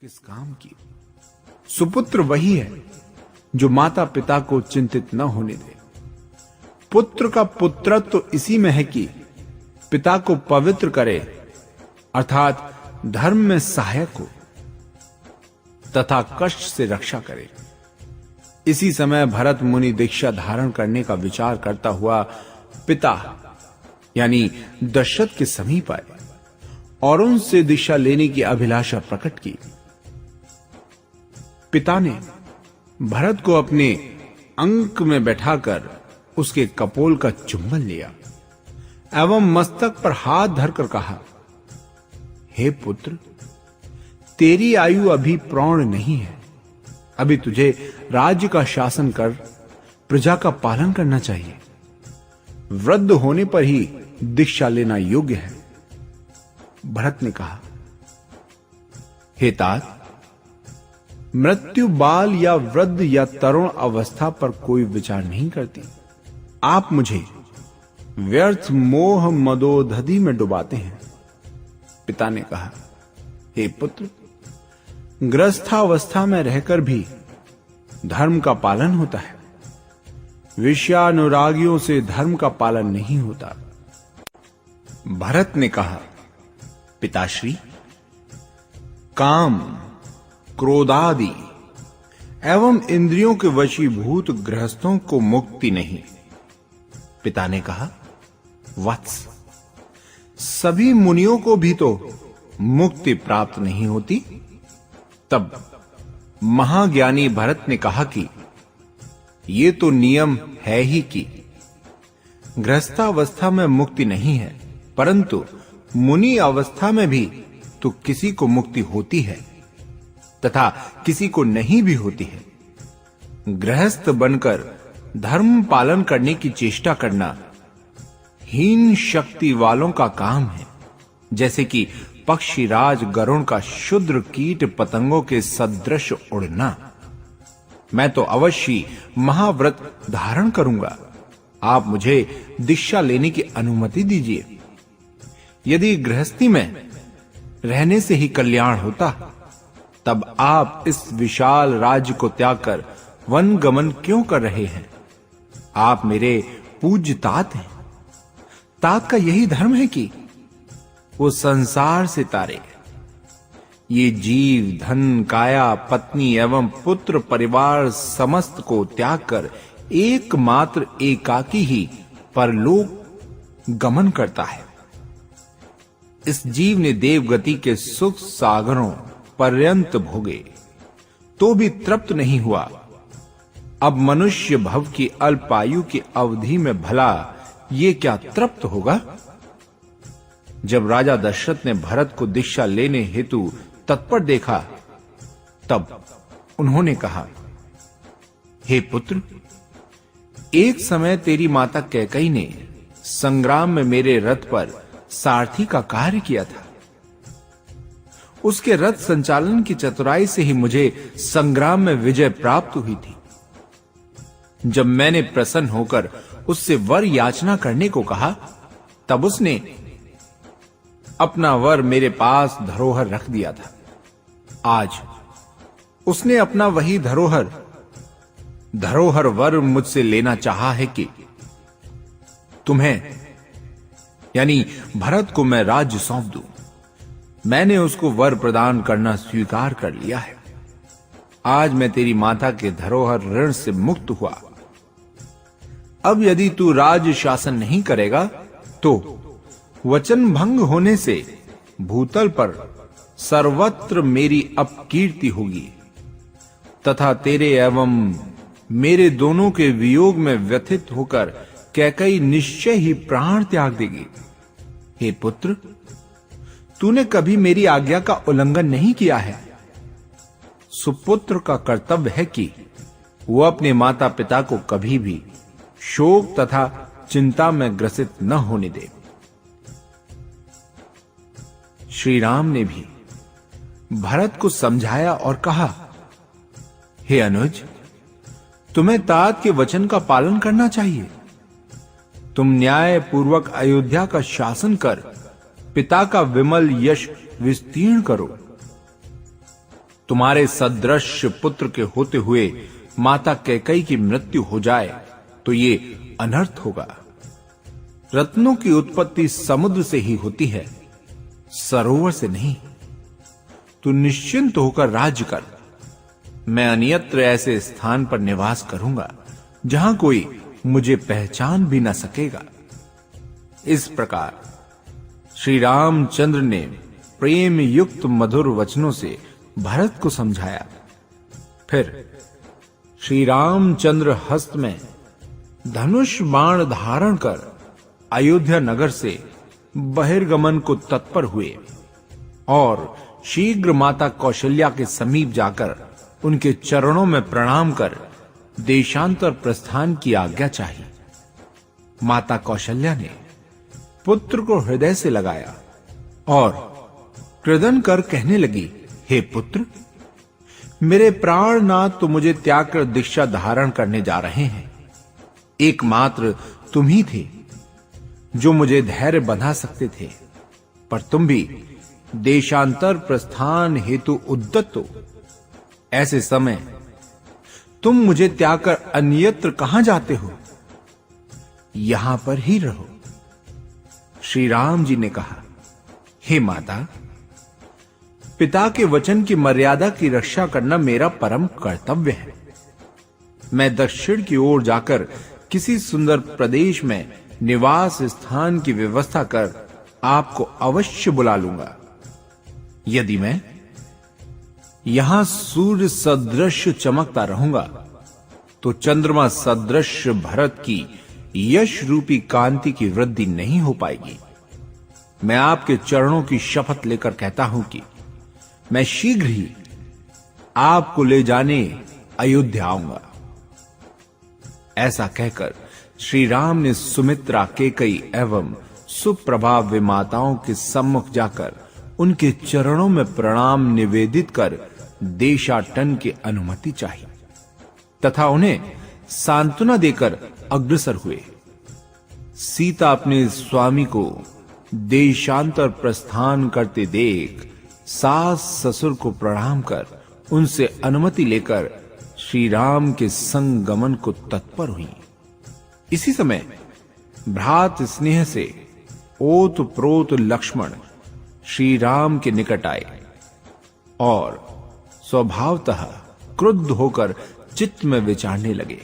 किस काम की? सुपुत्र वही है जो माता पिता को चिंतित न होने दे। पुत्र का पुत्रत्व तो इसी में है कि पिता को पवित्र करे, अर्थात धर्म में सहायक हो तथा कष्ट से रक्षा करे। इसी समय भरत मुनि दीक्षा धारण करने का विचार करता हुआ पिता यानी दशरथ के समीप आए और उनसे दीक्षा लेने की अभिलाषा प्रकट की। पिता ने भरत को अपने अंक में बैठाकर उसके कपोल का चुंबन लिया एवं मस्तक पर हाथ धरकर कहा, हे पुत्र, तेरी आयु अभी प्रौढ़ नहीं है। अभी तुझे राज्य का शासन कर प्रजा का पालन करना चाहिए। वृद्ध होने पर ही दीक्षा लेना योग्य है। भरत ने कहा, हे तात, मृत्यु बाल या वृद्ध या तरुण अवस्था पर कोई विचार नहीं करती। आप मुझे व्यर्थ मोह मदोधधि में डुबाते हैं। पिता ने कहा, हे पुत्र, गृहस्थावस्था में रहकर भी धर्म का पालन होता है। विषयानुरागियों से धर्म का पालन नहीं होता। भरत ने कहा, पिताश्री, काम, क्रोधादि एवं इंद्रियों के वशीभूत गृहस्थों को मुक्ति नहीं। पिता ने कहा, वत्स, सभी मुनियों को भी तो मुक्ति प्राप्त नहीं होती। तब महाज्ञानी भरत ने कहा कि ये तो नियम है ही कि गृहस्थावस्था में मुक्ति नहीं है, परंतु मुनि अवस्था में भी तो किसी को मुक्ति होती है तथा किसी को नहीं भी होती है। गृहस्थ बनकर धर्म पालन करने की चेष्टा करना हीन शक्ति वालों का काम है, जैसे कि पक्षीराज गरुण का क्षुद्र कीट पतंगों के सदृश उड़ना। मैं तो अवश्य महाव्रत धारण करूंगा। आप मुझे दीक्षा लेने की अनुमति दीजिए। यदि गृहस्थी में रहने से ही कल्याण होता, तब आप इस विशाल राज्य को त्याग कर वन गमन क्यों कर रहे हैं? आप मेरे पूज्य तात हैं। तात का यही धर्म है कि वो संसार से तारे ये जीव, धन, काया, पत्नी एवं पुत्र परिवार समस्त को त्याग कर एकमात्र एकाकी ही परलोक गमन करता है। इस जीव ने देवगति के सुख सागरों पर्यंत भोगे तो भी तृप्त नहीं हुआ। अब मनुष्य भव की अल्पायु की अवधि में भला ये क्या तृप्त होगा? जब राजा दशरथ ने भरत को दीक्षा लेने हेतु तत्पर देखा, तब उन्होंने कहा, हे पुत्र, एक समय तेरी माता कैकेयी ने संग्राम में मेरे रथ पर सारथी का कार्य किया था। उसके रथ संचालन की चतुराई से ही मुझे संग्राम में विजय प्राप्त हुई थी। जब मैंने प्रसन्न होकर उससे वर याचना करने को कहा, तब उसने अपना वर मेरे पास धरोहर रख दिया था। आज उसने अपना वही धरोहर वर मुझसे लेना चाहा है कि तुम्हें यानी भरत को मैं राज्य सौंप दूं। मैंने उसको वर प्रदान करना स्वीकार कर लिया है। आज मैं तेरी माता के धरोहर ऋण से मुक्त हुआ। अब यदि तू राज्य शासन नहीं करेगा, तो वचन भंग होने से भूतल पर सर्वत्र मेरी अपकीर्ति होगी तथा तेरे एवं मेरे दोनों के वियोग में व्यथित होकर कैकेयी निश्चय ही प्राण त्याग देगी। हे पुत्र, तूने कभी मेरी आज्ञा का उल्लंघन नहीं किया है। सुपुत्र का कर्तव्य है कि वह अपने माता पिता को कभी भी शोक तथा चिंता में ग्रसित न होने दे। श्री राम ने भी भरत को समझाया और कहा, हे अनुज, तुम्हें तात के वचन का पालन करना चाहिए। तुम न्याय पूर्वक अयोध्या का शासन कर पिता का विमल यश विस्तीर्ण करो। तुम्हारे सदृश पुत्र के होते हुए माता कैकेयी की मृत्यु हो जाए तो ये अनर्थ होगा। रत्नों की उत्पत्ति समुद्र से ही होती है, सरोवर से नहीं। तू निश्चिंत होकर राज्य कर। मैं अन्यत्र ऐसे स्थान पर निवास करूंगा जहां कोई मुझे पहचान भी न सकेगा। इस प्रकार श्री रामचंद्र ने प्रेम युक्त मधुर वचनों से भरत को समझाया। फिर श्री रामचंद्र हस्त में धनुष बाण धारण कर अयोध्या नगर से बहिर्गमन को तत्पर हुए और शीघ्र माता कौशल्या के समीप जाकर उनके चरणों में प्रणाम कर देशांतर प्रस्थान की आज्ञा चाही। माता कौशल्या ने पुत्र को हृदय से लगाया और क्रदन कर कहने लगी, हे पुत्र, मेरे प्राणनाथ तो मुझे त्याग कर दीक्षा धारण करने जा रहे हैं। एकमात्र तुम ही थे जो मुझे धैर्य बंधा सकते थे, पर तुम भी देशांतर प्रस्थान हेतु उद्यत हो। ऐसे समय तुम मुझे त्याग कर अन्यत्र कहां जाते हो? यहां पर ही रहो। श्री राम जी ने कहा, हे माता, पिता के वचन की मर्यादा की रक्षा करना मेरा परम कर्तव्य है। मैं दक्षिण की ओर जाकर किसी सुंदर प्रदेश में निवास स्थान की व्यवस्था कर आपको अवश्य बुला लूंगा। यदि मैं यहां सूर्य सदृश चमकता रहूंगा तो चंद्रमा सदृश भरत की यश रूपी कांति की वृद्धि नहीं हो पाएगी। मैं आपके चरणों की शपथ लेकर कहता हूं कि मैं शीघ्र ही आपको ले जाने अयोध्या आऊंगा। ऐसा कहकर श्री राम ने सुमित्रा, कैकेयी एवं सुप्रभाव माताओं के सम्मुख जाकर उनके चरणों में प्रणाम निवेदित कर देशाटन की अनुमति चाहिए तथा उन्हें सांत्वना देकर अग्रसर हुए। सीता अपने स्वामी को देशांतर प्रस्थान करते देख सास ससुर को प्रणाम कर उनसे अनुमति लेकर श्री राम के संग गमन को तत्पर हुई। इसी समय भ्रात स्नेह से ओत प्रोत लक्ष्मण श्री राम के निकट आए और स्वभावतः क्रुद्ध होकर चित्त में विचारने लगे।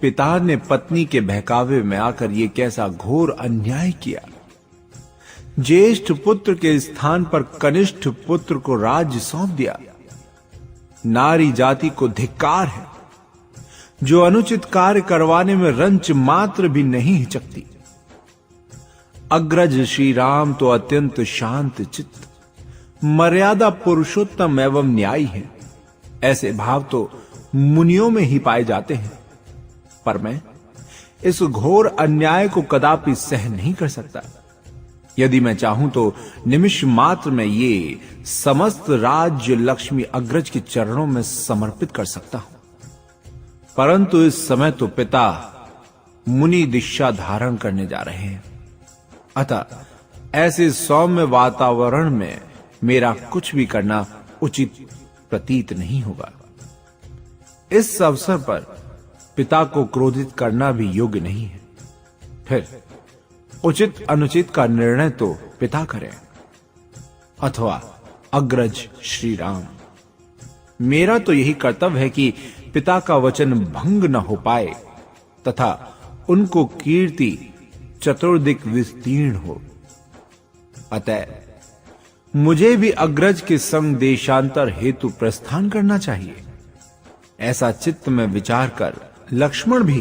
पिता ने पत्नी के बहकावे में आकर ये कैसा घोर अन्याय किया। ज्येष्ठ पुत्र के स्थान पर कनिष्ठ पुत्र को राज्य सौंप दिया। नारी जाति को धिक्कार है जो अनुचित कार्य करवाने में रंच मात्र भी नहीं हिचकती। अग्रज श्री राम तो अत्यंत शांत चित्त, मर्यादा पुरुषोत्तम एवं न्यायी है। ऐसे भाव तो मुनियों में ही पाए जाते हैं, पर मैं इस घोर अन्याय को कदापि सहन नहीं कर सकता। यदि मैं चाहूं तो निमिष मात्र में ये समस्त राज्य लक्ष्मी अग्रज के चरणों में समर्पित कर सकता हूं, परंतु इस समय तो पिता मुनि दीक्षा धारण करने जा रहे हैं। अतः ऐसे सौम्य वातावरण में मेरा कुछ भी करना उचित प्रतीत नहीं होगा। इस अवसर पर पिता को क्रोधित करना भी योग्य नहीं है। फिर उचित अनुचित का निर्णय तो पिता करें अथवा अग्रज श्री राम। मेरा तो यही कर्तव्य है कि पिता का वचन भंग न हो पाए तथा उनको कीर्ति चतुर्दिक विस्तीर्ण हो। अतः मुझे भी अग्रज के संग देशांतर हेतु प्रस्थान करना चाहिए। ऐसा चित्त में विचार कर लक्ष्मण भी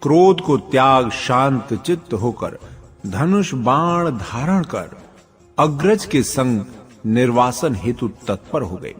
क्रोध को त्याग शांत चित्त होकर धनुष बाण धारण कर अग्रज के संग निर्वासन हेतु तत्पर हो गए।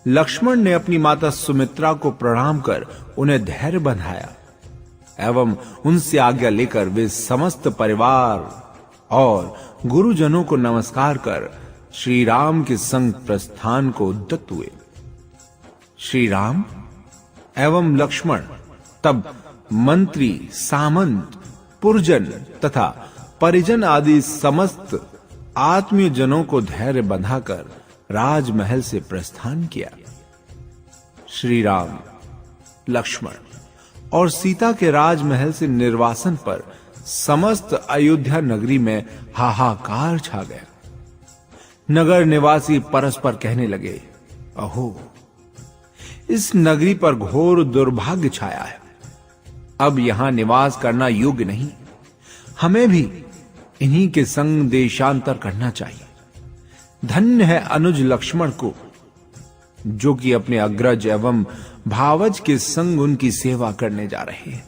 लक्ष्मण ने अपनी माता सुमित्रा को प्रणाम कर उन्हें धैर्य बंधाया एवं उनसे आज्ञा लेकर वे समस्त परिवार और गुरुजनों को नमस्कार कर श्री राम के संग प्रस्थान को उद्यत हुए। श्री राम एवं लक्ष्मण तब मंत्री, सामंत, पुरजन तथा परिजन आदि समस्त आत्मीय जनों को धैर्य बंधाकर राजमहल से प्रस्थान किया। श्री राम, लक्ष्मण और सीता के राजमहल से निर्वासन पर समस्त अयोध्या नगरी में हाहाकार छा गया। नगर निवासी परस्पर कहने लगे, अहो, इस नगरी पर घोर दुर्भाग्य छाया है। अब यहां निवास करना योग्य नहीं। हमें भी इन्हीं के संग देशांतर करना चाहिए। धन्य है अनुज लक्ष्मण को, जो कि अपने अग्रज एवं भावज के संग उनकी सेवा करने जा रहे हैं।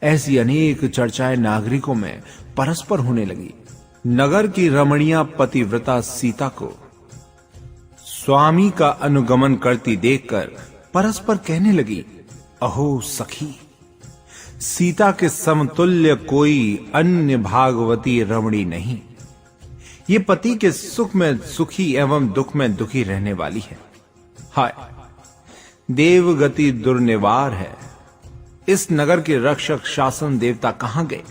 ऐसी अनेक चर्चाएं नागरिकों में परस्पर होने लगी। नगर की रमणीया पतिव्रता सीता को स्वामी का अनुगमन करती देखकर परस्पर कहने लगी, अहो सखी, सीता के समतुल्य कोई अन्य भागवती रमणी नहीं। ये पति के सुख में सुखी एवं दुख में दुखी रहने वाली है। हाय, देवगति दुर्निवार है। इस नगर के रक्षक शासन देवता कहां गए?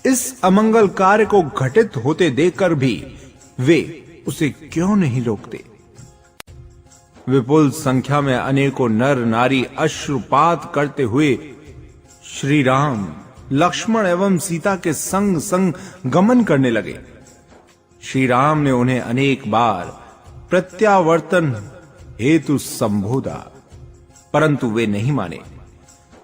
इस अमंगल कार्य को घटित होते देखकर भी वे उसे क्यों नहीं रोकते? विपुल संख्या में अनेकों नर नारी अश्रुपात करते हुए श्री राम, लक्ष्मण एवं सीता के संग संग गमन करने लगे। श्री राम ने उन्हें अनेक बार प्रत्यावर्तन हेतु संबोधा, परंतु वे नहीं माने।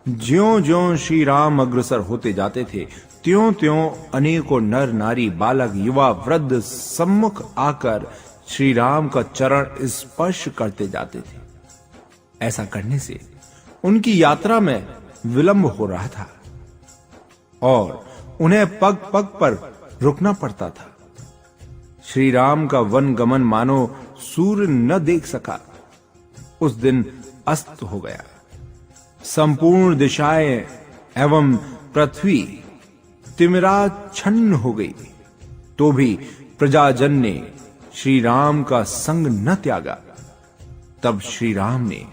ज्यों-ज्यों श्री राम अग्रसर होते जाते थे, त्यों-त्यों अनेकों नर नारी बालक युवा वृद्ध सम्मुख आकर श्री राम का चरण स्पर्श करते जाते थे। ऐसा करने से उनकी यात्रा में विलंब हो रहा था और उन्हें पग पग पर रुकना पड़ता था। श्री राम का वन गमन मानो सूर्य न देख सका। उस दिन अस्त हो गया। संपूर्ण दिशाएं एवं पृथ्वी तिमिराच्छन्न हो गई। तो भी प्रजाजन ने श्री राम का संग न त्यागा। तब श्री राम ने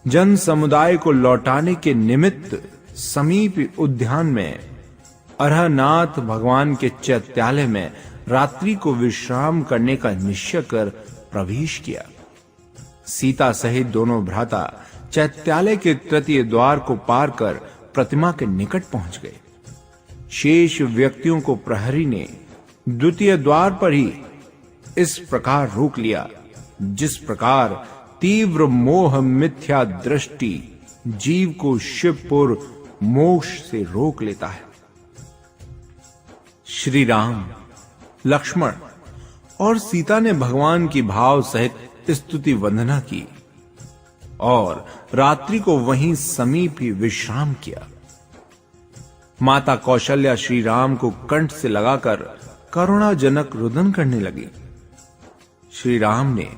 जन समुदाय को लौटाने के निमित्त समीप उद्यान में अरहनाथ भगवान के चैत्यालय में रात्रि को विश्राम करने का निश्चय कर प्रवेश किया। सीता सहित दोनों भ्राता चैत्यालय के तृतीय द्वार को पार कर प्रतिमा के निकट पहुंच गए। शेष व्यक्तियों को प्रहरी ने द्वितीय द्वार पर ही इस प्रकार रोक लिया, जिस प्रकार तीव्र मोह मिथ्या दृष्टि जीव को शिवपुर मोक्ष से रोक लेता है। श्री राम, लक्ष्मण और सीता ने भगवान की भाव सहित स्तुति वंदना की और रात्रि को वहीं समीप ही विश्राम किया। माता कौशल्या श्री राम को कंठ से लगाकर करुणाजनक रुदन करने लगी। श्री राम ने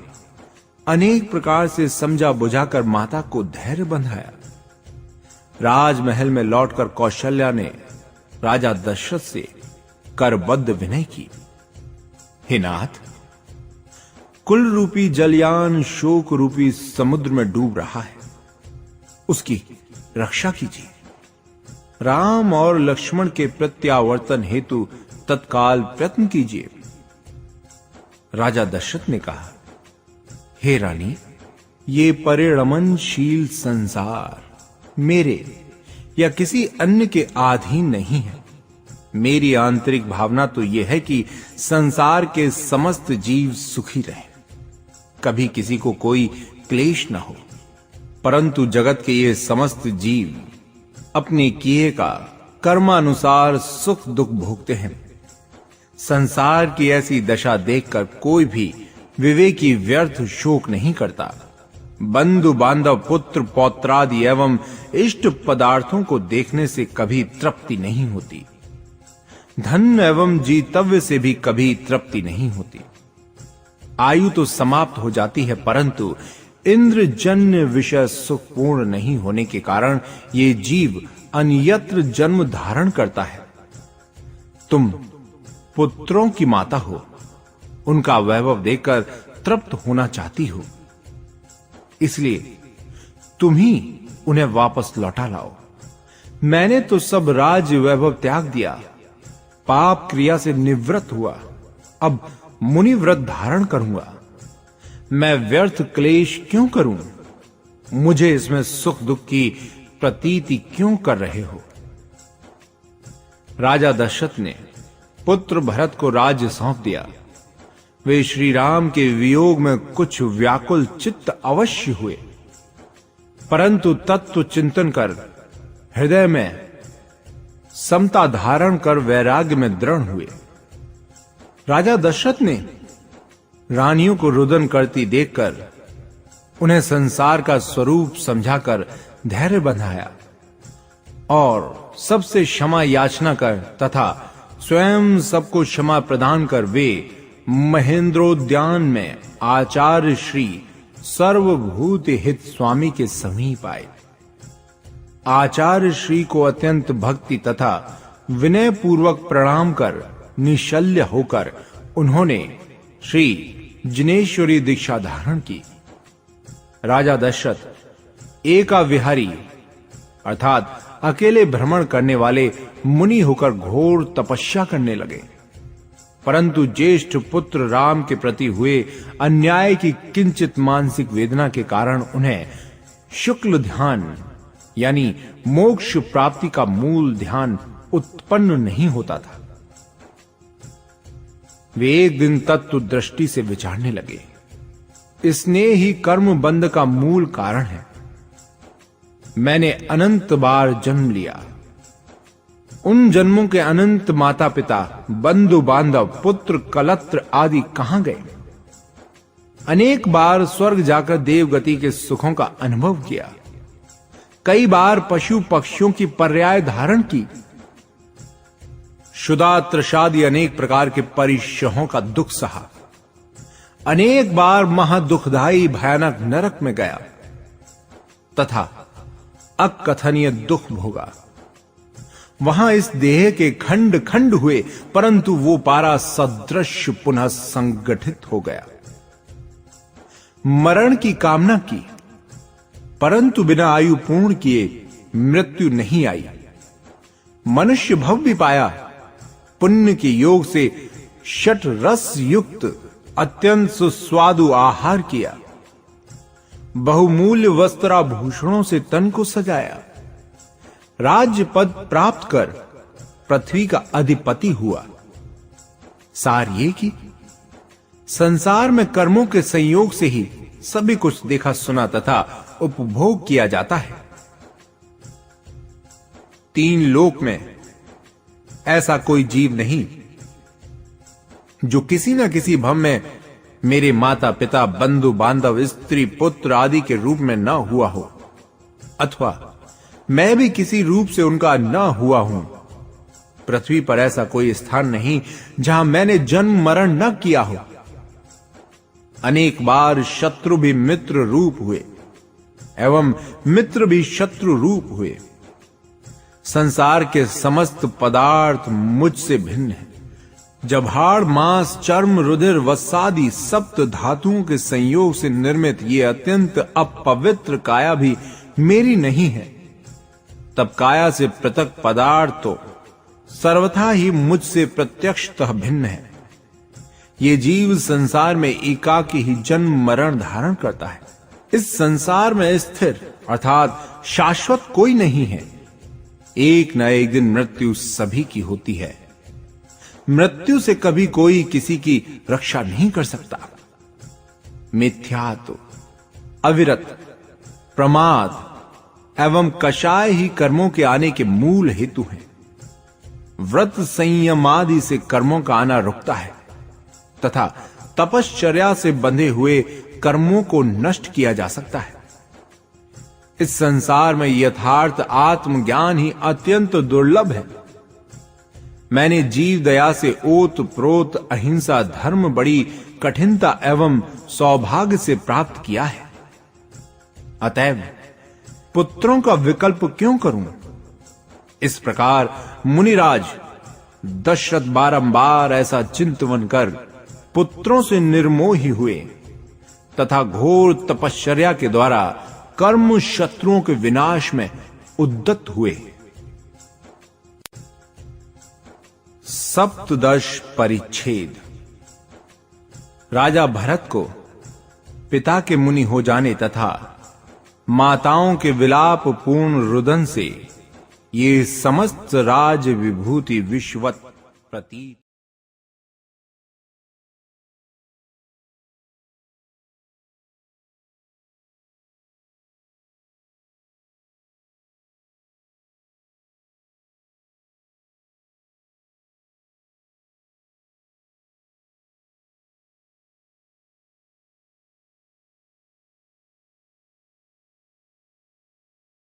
अनेक प्रकार से समझा बुझाकर माता को धैर्य बंधाया। राजमहल में लौटकर कौशल्या ने राजा दशरथ से करबद्ध विनय की, हे नाथ, कुल रूपी जलयान शोक रूपी समुद्र में डूब रहा है, उसकी रक्षा कीजिए। राम और लक्ष्मण के प्रत्यावर्तन हेतु तत्काल प्रयत्न कीजिए। राजा दशरथ ने कहा, हे रानी, ये परिणमनशील संसार मेरे या किसी अन्य के अधीन नहीं है। मेरी आंतरिक भावना तो यह है कि संसार के समस्त जीव सुखी रहें, कभी किसी को कोई क्लेश न हो। परंतु जगत के ये समस्त जीव अपने किए का कर्मानुसार सुख दुख भोगते हैं। संसार की ऐसी दशा देखकर कोई भी विवेकी व्यर्थ शोक नहीं करता। बंधु बांधव पुत्र पौत्रादि एवं इष्ट पदार्थों को देखने से कभी तृप्ति नहीं होती। धन एवं जीतव्य से भी कभी तृप्ति नहीं होती। आयु तो समाप्त हो जाती है, परंतु इंद्रजन्य विषय सुखपूर्ण नहीं होने के कारण ये जीव अन्यत्र जन्म धारण करता है। तुम पुत्रों की माता हो, उनका वैभव देखकर तृप्त होना चाहती हो, इसलिए तुम ही उन्हें वापस लौटा लाओ। मैंने तो सब राज्य वैभव त्याग दिया, पाप क्रिया से निवृत्त हुआ। अब मुनि व्रत धारण करूंगा। मैं व्यर्थ क्लेश क्यों करूं? मुझे इसमें सुख दुख की प्रतीति क्यों कर रहे हो? राजा दशरथ ने पुत्र भरत को राज्य सौंप दिया। वे श्री राम के वियोग में कुछ व्याकुल चित्त अवश्य हुए, परंतु तत्व चिंतन कर हृदय में समता धारण कर वैराग्य में दृढ़ हुए। राजा दशरथ ने रानियों को रुदन करती देखकर उन्हें संसार का स्वरूप समझाकर धैर्य बंधाया और सबसे क्षमा याचना कर तथा स्वयं सबको क्षमा प्रदान कर वे महेंद्रोद्यान में आचार्य श्री सर्वभूत हित स्वामी के समीप आए। आचार्य श्री को अत्यंत भक्ति तथा विनय पूर्वक प्रणाम कर निशल्य होकर उन्होंने श्री जिनेश्वरी दीक्षा धारण की। राजा दशरथ एका विहारी अर्थात अकेले भ्रमण करने वाले मुनि होकर घोर तपस्या करने लगे, परंतु ज्येष्ठ पुत्र राम के प्रति हुए अन्याय की किंचित मानसिक वेदना के कारण उन्हें शुक्ल ध्यान यानी मोक्ष प्राप्ति का मूल ध्यान उत्पन्न नहीं होता था। वे एक दिन तत्व दृष्टि से विचारने लगे। स्नेह ही कर्म बंध का मूल कारण है। मैंने अनंत बार जन्म लिया, उन जन्मों के अनंत माता पिता बंधु बांधव पुत्र कलत्र आदि कहां गए? अनेक बार स्वर्ग जाकर देवगति के सुखों का अनुभव किया, कई बार पशु पक्षियों की पर्याय धारण की, क्षुधा त्रषादि अनेक प्रकार के परिश्रहों का दुख सहा, अनेक बार महादुखदायी भयानक नरक में गया तथा अकथनीय दुख भोगा। वहां इस देह के खंड खंड हुए, परंतु वो पारा सदृश पुनः संगठित हो गया। मरण की कामना की, परंतु बिना आयु पूर्ण किए मृत्यु नहीं आई। मनुष्य भव भी पाया, पुण्य के योग से षट रस युक्त अत्यंत सुस्वादु आहार किया, बहुमूल्य वस्त्राभूषणों से तन को सजाया, राज्य पद प्राप्त कर पृथ्वी का अधिपति हुआ। सार ये कि संसार में कर्मों के संयोग से ही सभी कुछ देखा सुना तथा उपभोग किया जाता है। तीन लोक में ऐसा कोई जीव नहीं जो किसी न किसी भव में मेरे माता पिता बंधु बांधव स्त्री पुत्र आदि के रूप में न हुआ हो, अथवा मैं भी किसी रूप से उनका न हुआ हूं। पृथ्वी पर ऐसा कोई स्थान नहीं जहां मैंने जन्म मरण न किया हो। अनेक बार शत्रु भी मित्र रूप हुए एवं मित्र भी शत्रु रूप हुए। संसार के समस्त पदार्थ मुझसे भिन्न हैं। जब हाड़ मांस चर्म रुधिर वसादि सप्त धातुओं के संयोग से निर्मित ये अत्यंत अपवित्र काया भी मेरी नहीं है, तब काया से पृथक पदार्थ तो सर्वथा ही मुझसे प्रत्यक्षतः भिन्न है। ये जीव संसार में एकाकी ही जन्म मरण धारण करता है। इस संसार में स्थिर अर्थात शाश्वत कोई नहीं है। एक न एक दिन मृत्यु सभी की होती है। मृत्यु से कभी कोई किसी की रक्षा नहीं कर सकता। मिथ्यात्व, अविरत, प्रमाद एवं कषाय ही कर्मों के आने के मूल हेतु हैं। व्रत संयम आदि से कर्मों का आना रुकता है तथा तपश्चर्या से बंधे हुए कर्मों को नष्ट किया जा सकता है। इस संसार में यथार्थ आत्मज्ञान ही अत्यंत दुर्लभ है। मैंने जीव दया से ओत प्रोत अहिंसा धर्म बड़ी कठिनता एवं सौभाग्य से प्राप्त किया है। अतएव पुत्रों का विकल्प क्यों करूं? इस प्रकार मुनिराज दशरथ बारंबार ऐसा चिंतन कर पुत्रों से निर्मोही हुए तथा घोर तपश्चर्या के द्वारा कर्म शत्रुओं के विनाश में उद्यत हुए। सप्तदश परिच्छेद। राजा भरत को पिता के मुनि हो जाने तथा माताओं के विलाप पूर्ण रुदन से ये समस्त राज विभूति विश्वत प्रतीत